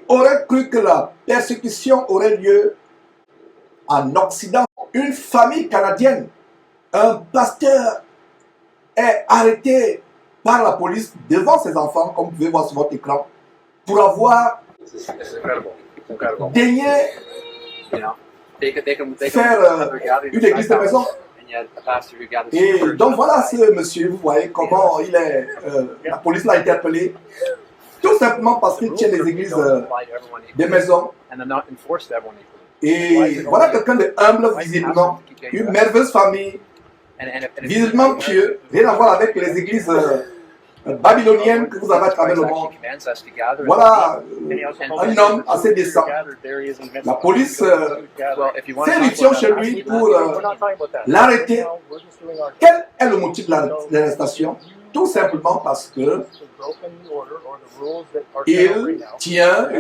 aurait cru que la persécution aurait lieu en Occident? Une famille canadienne, un pasteur est arrêté par la police devant ses enfants, comme vous pouvez voir sur votre écran, pour avoir daigné faire une église de maison. Et donc voilà ce monsieur, vous voyez comment il est, la police l'a interpellé, tout simplement parce qu'il tient les églises des maisons. Et voilà quelqu'un de humble, visiblement, une merveilleuse famille, visiblement pieux, rien à voir avec les églises babyloniennes que vous avez à travers le monde. Voilà un homme assez décent. La police fait éruption chez lui pour l'arrêter. Quel est le motif de l'arrestation? Tout simplement parce que il tient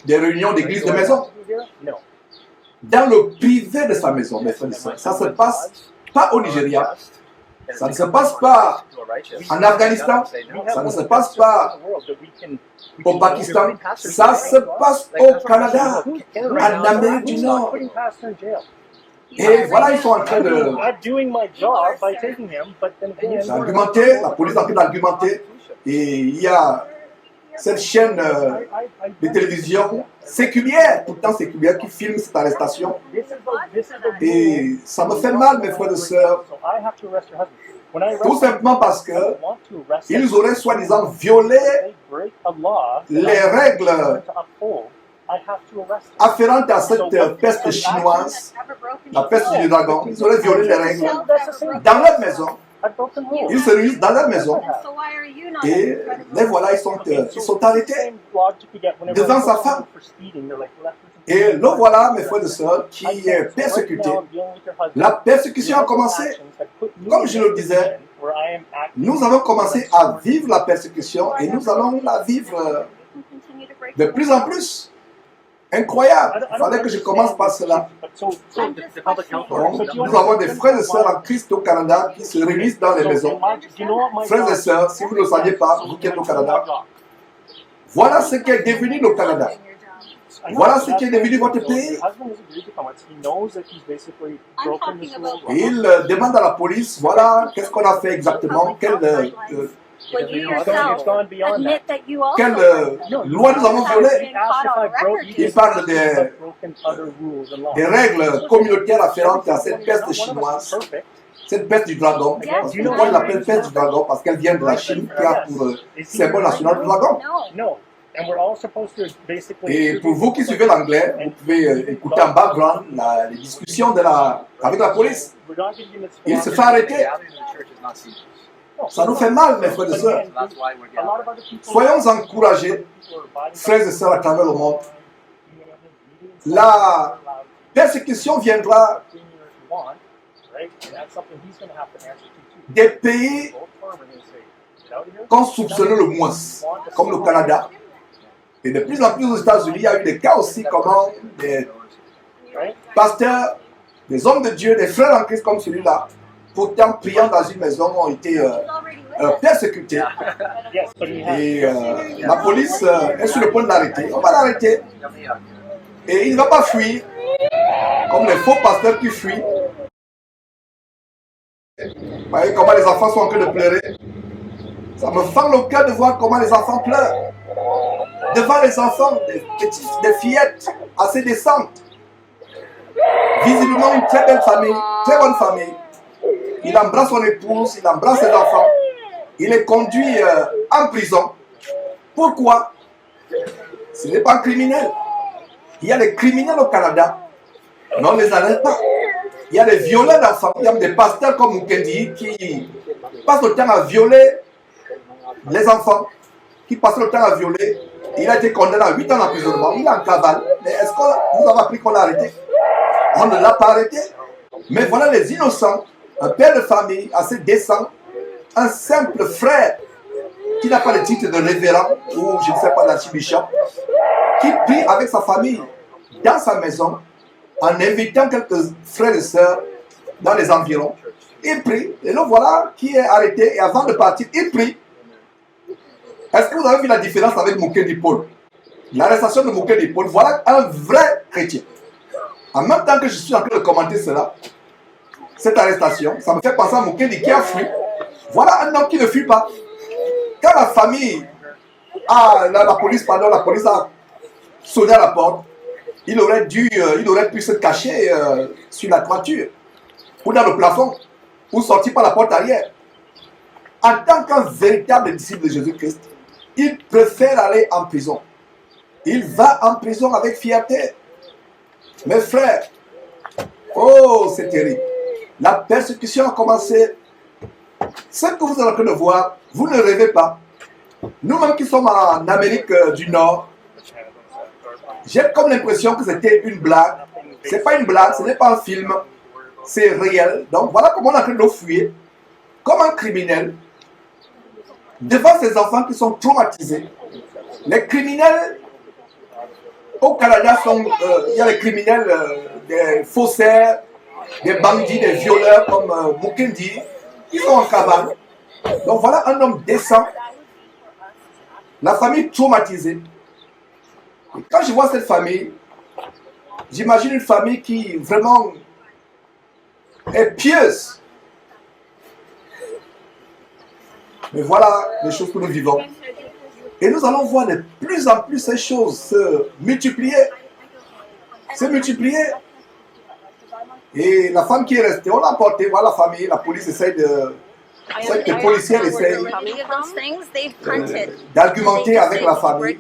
des réunions d'église de maison dans le privé de sa maison, mes frères et sœurs. Ça ne se passe pas au Nigeria, ça ne se passe pas en Afghanistan, ça ne se passe pas au Pakistan, ça se passe au Canada, en Amérique du Nord. Et voilà, ils sont en train d'argumenter, la police est en train d'argumenter, et il y a cette chaîne de télévision séculière, pourtant séculière, qui filme cette arrestation. Et ça me fait mal, mes frères et sœurs, tout simplement parce que ils auraient soi-disant violé les règles afférentes à cette peste chinoise, la peste du dragon. Ils auraient violé les règles dans leur maison. Ils se réunissent dans leur maison et les voilà, ils sont arrêtés devant sa femme. Et le voilà, mes frères et sœurs, qui est persécuté. La persécution a commencé. Comme je le disais, nous avons commencé à vivre la persécution et nous allons la vivre de plus en plus. Incroyable. Il fallait que je commence par cela. Donc, nous avons des frères et sœurs en Christ au Canada qui se réunissent dans les maisons. Frères et sœurs, si vous ne le saviez pas, vous qui êtes au Canada, voilà ce qui est devenu le Canada. Voilà ce qui est devenu votre pays. Il demande à la police, voilà, qu'est-ce qu'on a fait exactement, quelle loi nous avons violée. Il parle des règles communautaires afférentes à cette peste chinoise, cette peste du dragon. Pourquoi il l'appelle peste du dragon? Parce qu'elle vient de la Chine, qui a pour symbole national le dragon. Et pour vous qui suivez l'anglais, vous pouvez écouter en background les discussions avec la police. Il se fait arrêter. Ça nous fait mal, mes frères et sœurs. Soyons encouragés, frères et sœurs à travers le monde. La persécution viendra des pays qu'on soupçonnait le moins, comme le Canada. Et de plus en plus aux États-Unis, il y a eu des cas aussi comment des pasteurs, des hommes de Dieu, des frères en Christ comme celui-là, pourtant priant dans une maison, ont été persécutés. Et la police est sur le point de l'arrêter. On va l'arrêter. Et il ne va pas fuir, comme les faux pasteurs qui fuient. Vous voyez comment les enfants sont en train de pleurer. Ça me fend le cœur de voir comment les enfants pleurent. Devant les enfants, des fillettes assez décentes. Visiblement une très belle famille, très bonne famille. Il embrasse son épouse, il embrasse ses enfants. Il est conduit en prison. Pourquoi? Ce n'est pas un criminel. Il y a des criminels au Canada, mais on ne les arrête pas. Il y a des violeurs d'enfants. Il y a des pasteurs comme Mukendi qui passent le temps à violer les enfants, qui passent le temps à violer. Il a été condamné à 8 ans d'emprisonnement. Il est en cavale. Mais est-ce que vous avez appris qu'on l'a arrêté? On ne l'a pas arrêté. Mais voilà les innocents, un père de famille assez décent, un simple frère qui n'a pas le titre de révérend ou je ne sais pas d'archibishop, qui prie avec sa famille dans sa maison en invitant quelques frères et sœurs dans les environs. Il prie et le voilà qui est arrêté et avant de partir, il prie. Est-ce que vous avez vu la différence avec Mukendi Paul? l'arrestation de Moukedi Paul, voilà un vrai chrétien. En même temps que je suis en train de commenter cela, cette arrestation, ça me fait penser à Moukedi qui a fui. Voilà un homme qui ne fuit pas. Quand la famille la police a sonné à la porte, il aurait pu se cacher sur la toiture ou dans le plafond ou sortir par la porte arrière. En tant qu'un véritable disciple de Jésus-Christ, il préfère aller en prison. Il va en prison avec fierté. Mes frères, oh, c'est terrible. La persécution a commencé. Ce que vous êtes en train de voir, vous ne rêvez pas. Nous-mêmes qui sommes en Amérique du Nord, j'ai comme l'impression que c'était une blague. Ce n'est pas une blague, ce n'est pas un film. C'est réel. Donc voilà comment on est en train de fuir, comme un criminel, devant ces enfants qui sont traumatisés. Les criminels au Canada il y a les criminels, des faussaires, des bandits, des violeurs comme Mukendi, qui sont en cavale. Donc voilà un homme décent, la famille traumatisée. Et quand je vois cette famille, j'imagine une famille qui vraiment est pieuse. Mais voilà les choses que nous vivons. Et nous allons voir de plus en plus ces choses se multiplier. Se multiplier. Et la femme qui est restée, on l'a emportée, voilà la famille, la police essaie de... Les policiers essayent d'argumenter avec la famille.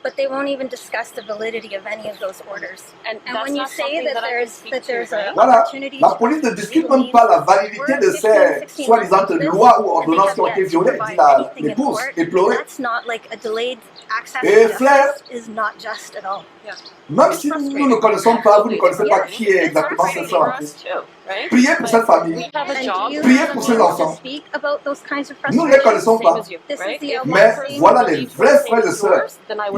But they won't even discuss the validity of any of those orders. And when you say that there's an Voilà, opportunity la police ne discute même pas la validité de ces soi-disant lois ou ordonnances qui ont été violées, dit l'épouse, éplorée. That's not like a delayed access Et to frère, justice is not just at all. même si nous ne connaissons pas, vous ne connaissez pas qui est exactement cette femme en Christ, priez pour cette famille, priez pour ces enfants. Nous ne les connaissons pas, mais voilà les vrais frères et sœurs.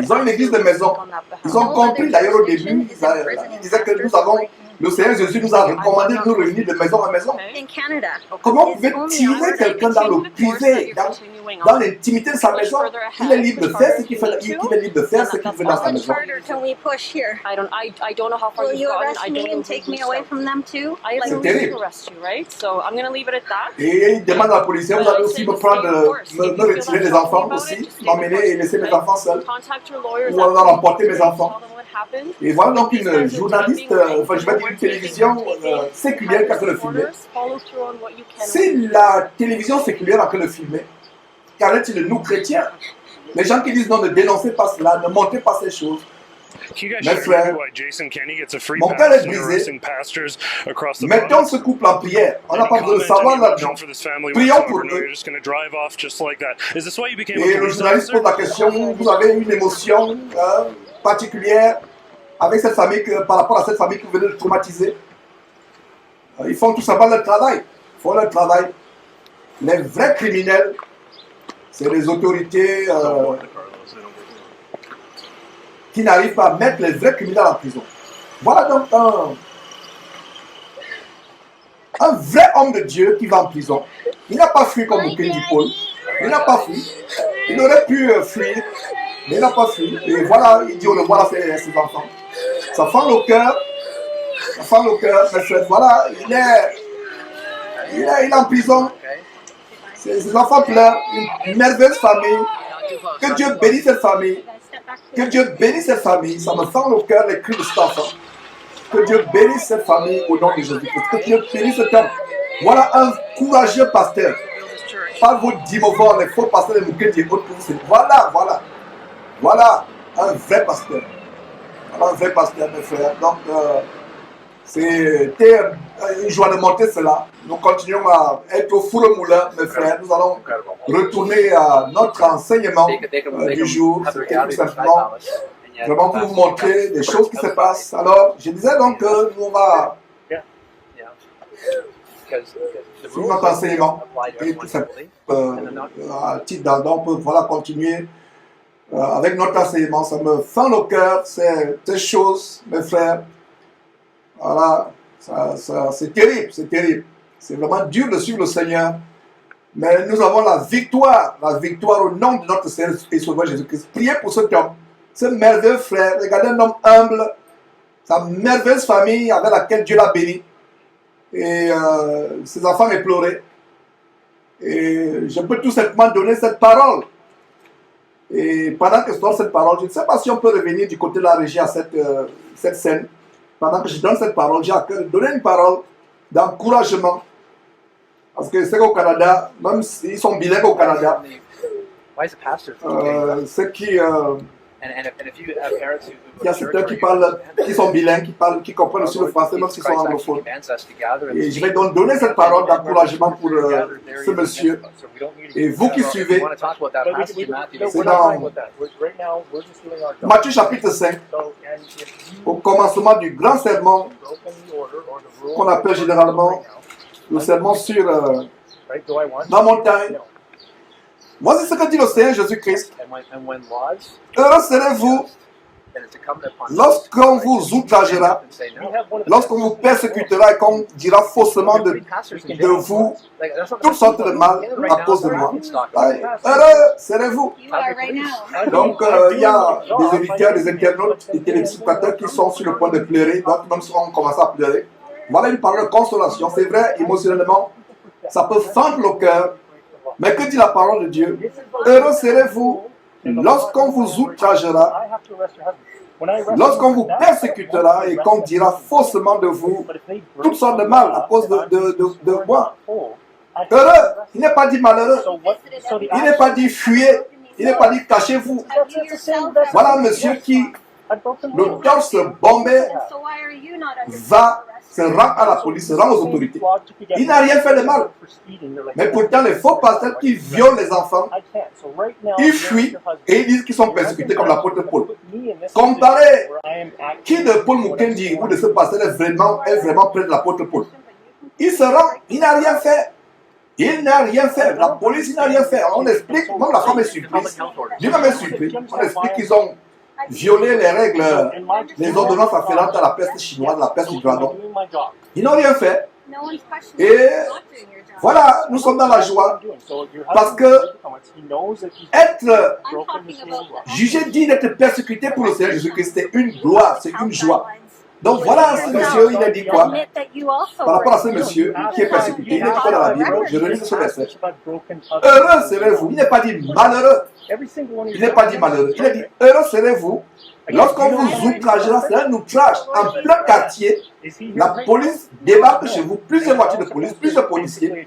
Ils ont une église de maison. Ils ont compris d'ailleurs au début, ils disaient que le Seigneur Jésus nous a recommandé de nous réunir de maison en maison. Comment vous pouvez tirer quelqu'un dans le privé, dans l'intimité de sa maison? Il est libre de faire ce qu'il fait, il est libre de faire ce qu'il veut dans sa maison. C'est terrible. Et il demande à la police, vous allez aussi me prendre, me retirer les enfants aussi, m'emmener et laisser mes enfants seuls, ou alors emporter mes enfants. Et voilà donc une journaliste, enfin je vais dire une télévision séculière qui a fait le filmer. C'est la télévision séculière qui a fait le filmer. Qu'en est-il de nous chrétiens? Les gens qui disent non, ne dénoncez pas cela, ne montez pas ces choses. Mes frères, mon cœur est brisé. Mettons ce couple en prière. On n'a pas besoin de savoir là-dedans. Prions pour eux. Et le journaliste pose la question, vous avez une émotion particulière avec cette famille, par rapport à cette famille que vous venez de traumatiser? Ils font tout simplement leur travail. Ils font leur travail. Les vrais criminels, c'est les autorités qui n'arrivent pas à mettre les vrais criminels en prison. Voilà donc un vrai homme de Dieu qui va en prison. Il n'a pas fui comme Mukendi Paul. Il n'a pas fui. Il aurait pu fuir, mais il n'a pas fui. Et voilà, il dit au revoir à ses enfants. Ça fend le cœur. Ça fend le cœur, mes frères. Voilà, il est en prison. Ses enfants pleurent. Une merveilleuse famille. Que Dieu bénisse cette famille. Que Dieu bénisse cette famille. Ça me fend le cœur, les cris de cet enfant. Que Dieu bénisse cette famille au nom de Jésus-Christ. Que Dieu bénisse cet homme. Voilà un courageux pasteur. Pas vos dimovores, les faux pasteurs de Mukendi et autres. Voilà un vrai pasteur. Voilà un vrai pasteur, mes frères. Donc, c'était une joie de monter cela. Nous continuons à être au four au moulin, mes frères. Nous allons retourner à notre enseignement du jour. C'était tout simplement vraiment pour vous montrer des choses qui se passent. Alors, je disais donc que nous, on va sur notre enseignement et tout simplement à titre d'ordre, on peut voilà, continuer avec notre enseignement. Ça me fend le cœur, ces choses, mes frères. Voilà, c'est terrible, c'est terrible. C'est vraiment dur de suivre le Seigneur Mais nous avons la victoire au nom de notre Seigneur et Sauveur Jésus-Christ. Priez pour cet homme, ce merveilleux frère. Regardez un homme humble, sa merveilleuse famille avec laquelle Dieu l'a béni. Et ses enfants m'éploraient. Et je peux tout simplement donner cette parole. Et pendant que je donne cette parole, je ne sais pas si on peut revenir du côté de la régie à cette scène. Pendant que je donne cette parole, j'ai à cœur de donner une parole d'encouragement. Parce que c'est qu'au Canada, même s'ils sont bilingues au Canada, ceux qui... il y a certains qui parlent, qui sont bilingues, qui comprennent aussi le français, même s'ils sont anglophones. Et je vais donc donner cette parole d'encouragement pour ce monsieur. Et vous qui suivez, c'est dans Matthieu chapitre 5, au commencement du grand sermon, qu'on appelle généralement le sermon sur la montagne. Voici ce que dit le Seigneur Jésus-Christ. Heureux serez-vous lorsqu'on vous outragera, lorsqu'on vous persécutera et qu'on dira faussement de vous toutes sortes de mal à cause de moi. Heureux serez-vous. Donc, il y a des auditeurs, des internautes, des téléspectateurs qui sont sur le point de pleurer, donc même si on commence à pleurer. Voilà une parole de consolation. C'est vrai, émotionnellement, ça peut fendre le cœur. Mais que dit la parole de Dieu? Heureux serez-vous lorsqu'on vous outragera, lorsqu'on vous persécutera et qu'on dira faussement de vous toutes sortes de mal à cause de moi. Heureux, il n'est pas dit malheureux, il n'est pas dit fuyez, il n'est pas dit cachez-vous. Voilà un monsieur qui, le torse bombé, va se rend à la police, se rend aux autorités. Il n'a rien fait de mal. Mais pourtant, les faux pasteurs qui violent les enfants, ils fuient et ils disent qu'ils sont persécutés comme l'apôtre Paul. Comparé, qui de Paul Mukendi ou de ce pasteur est vraiment près de l'apôtre Paul? Il se rend, il n'a rien fait. Il n'a rien fait. La police, il n'a rien fait. On explique, même la femme est surprise. Lui-même est surpris. On explique qu'ils ont violé les règles, les ordonnances afférentes à la peste chinoise, la peste du dragon. Ils n'ont rien fait. Et voilà, nous sommes dans la joie. Parce que être jugé digne d'être persécuté pour le Seigneur Jésus-Christ, c'est une gloire, c'est une joie. Donc voilà ce monsieur, il a dit quoi? Par rapport à ce monsieur qui est persécuté, il est quoi dans la Bible? Je relis ce verset. Heureux serez-vous. Il n'est pas dit malheureux. Il n'est pas dit malheureux. Il a dit heureux serez-vous lorsqu'on vous outragera. C'est un outrage en plein quartier. La police débarque chez vous, plusieurs voitures de police, plusieurs policiers,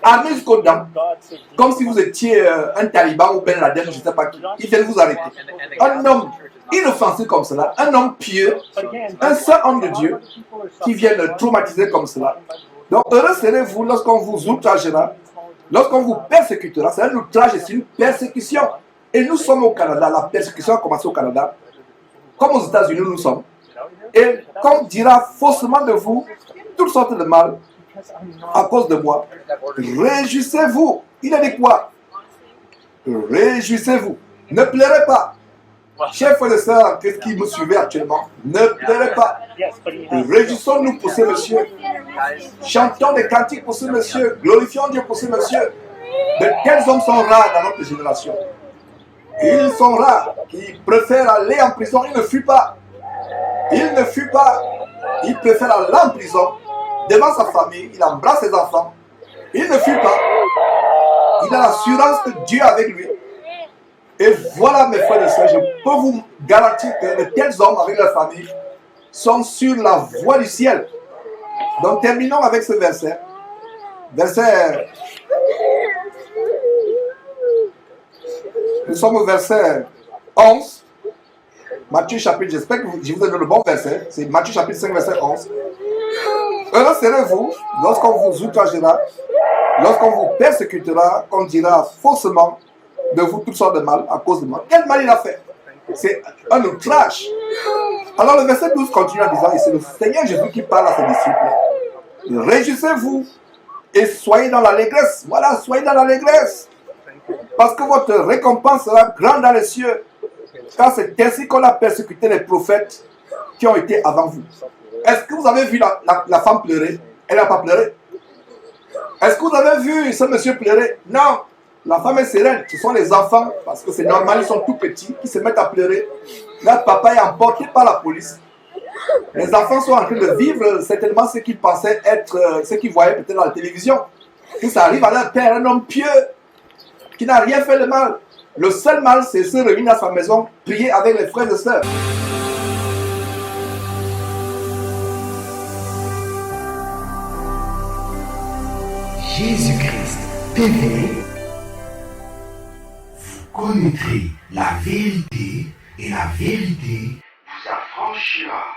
armés jusqu'aux dents, comme si vous étiez un taliban ou Ben Laden, je ne sais pas qui. Ils viennent vous arrêter. Un homme inoffensif comme cela, un homme pieux, un saint homme de Dieu qui vient le traumatiser comme cela. Donc heureux serez-vous lorsqu'on vous outragera, lorsqu'on vous persécutera. C'est un outrage et c'est une persécution. Et nous sommes au Canada, la persécution a commencé au Canada, comme aux États-Unis nous sommes. Et qu'on dira faussement de vous toutes sortes de mal à cause de moi. Réjouissez-vous. Il a dit quoi? Réjouissez-vous. Ne pleurez pas. Chers frères et sœurs, qu'est-ce qui me suivait actuellement? Ne pleurez pas. Réjouissons-nous pour ce monsieur. Chantons des cantiques pour ce monsieur. Glorifions Dieu pour ce monsieur. De tels hommes sont rares dans notre génération. Ils sont rares qui préfèrent aller en prison. Ils ne fuient pas. Il ne fuit pas. Il préfère aller en prison devant sa famille. Il embrasse ses enfants. Il ne fuit pas. Il a l'assurance que Dieu est avec lui. Et voilà, mes frères et sœurs, je peux vous garantir que de tels hommes avec leur famille sont sur la voie du ciel. Donc terminons avec ce verset. Verset... Nous sommes au verset 11. Matthieu chapitre, j'espère que je vous ai donné le bon verset. C'est Matthieu chapitre 5, verset 11. Heureux serez-vous lorsqu'on vous outragera, lorsqu'on vous persécutera, qu'on dira faussement de vous toutes sortes de mal à cause de moi. Quel mal il a fait? C'est un outrage. Alors le verset 12 continue en disant, et c'est le Seigneur Jésus qui parle à ses disciples. Réjouissez-vous et soyez dans l'allégresse. Voilà, soyez dans l'allégresse. Parce que votre récompense sera grande dans les cieux. Car c'est ainsi qu'on a persécuté les prophètes qui ont été avant vous. Est-ce que vous avez vu la femme pleurer? Elle n'a pas pleuré. Est-ce que vous avez vu ce monsieur pleurer? Non. La femme est sereine. Ce sont les enfants, parce que c'est normal, ils sont tout petits, qui se mettent à pleurer. Leur papa est emporté par la police. Les enfants sont en train de vivre certainement ce qu'ils pensaient être, ce qu'ils voyaient peut-être dans la télévision. Que ça arrive à leur père, un homme pieux, qui n'a rien fait de mal. Le seul mal, c'est se réunir à sa maison, prier avec les frères et sœurs. Jésus-Christ TV, vous connaîtrez la vérité et la vérité vous affranchira.